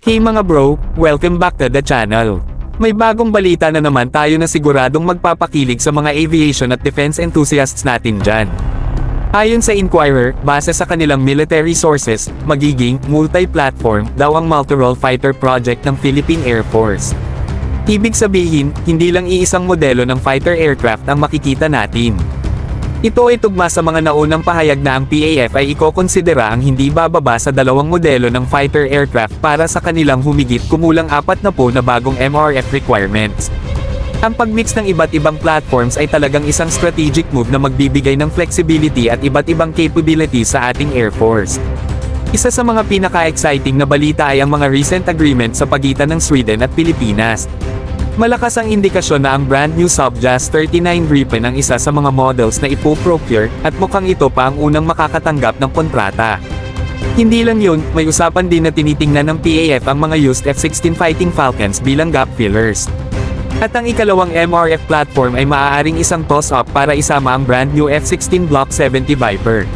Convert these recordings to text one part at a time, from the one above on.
Hey mga bro, welcome back to the channel. May bagong balita na naman tayo na siguradong magpapakilig sa mga aviation at defense enthusiasts natin dyan. Ayon sa Inquirer, base sa kanilang military sources, magiging multi-platform daw ang multi-role fighter project ng Philippine Air Force. Ibig sabihin, hindi lang iisang modelo ng fighter aircraft ang makikita natin. Ito ay tugma sa mga naunang pahayag na ang PAF ay ikokonsidera ang hindi bababa sa dalawang modelo ng fighter aircraft para sa kanilang humigit kumulang 40 na bagong MRF requirements. Ang pagmix ng iba't ibang platforms ay talagang isang strategic move na magbibigay ng flexibility at iba't ibang capabilities sa ating Air Force. Isa sa mga pinaka-exciting na balita ay ang mga recent agreement sa pagitan ng Sweden at Pilipinas. Malakas ang indikasyon na ang brand new Subjas 39 Gripen ang isa sa mga models na ipoprocure, at mukhang ito pa ang unang makakatanggap ng kontrata. Hindi lang yun, may usapan din na tinitingnan ng PAF ang mga used F-16 Fighting Falcons bilang gap fillers. At ang ikalawang MRF platform ay maaaring isang toss-up para isama ang brand new F-16 Block 70 Viper.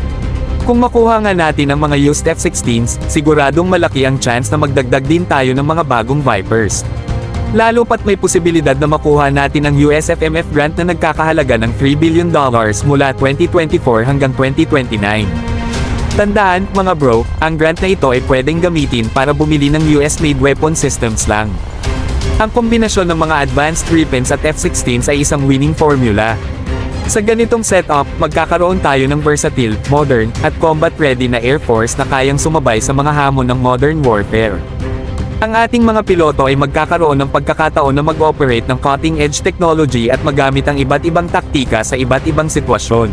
Kung makuha nga natin ang mga used F-16s, siguradong malaki ang chance na magdagdag din tayo ng mga bagong Vipers. Lalo pat may posibilidad na makuha natin ang USFMF grant na nagkakahalaga ng $3 billion mula 2024 hanggang 2029. Tandaan, mga bro, ang grant na ito ay pwedeng gamitin para bumili ng US-made weapon systems lang. Ang kombinasyon ng mga advanced weapons at F-16s ay isang winning formula. Sa ganitong setup, magkakaroon tayo ng versatile, modern, at combat-ready na Air Force na kayang sumabay sa mga hamon ng modern warfare. Ang ating mga piloto ay magkakaroon ng pagkakataon na mag-operate ng cutting-edge technology at magamit ang iba't ibang taktika sa iba't ibang sitwasyon.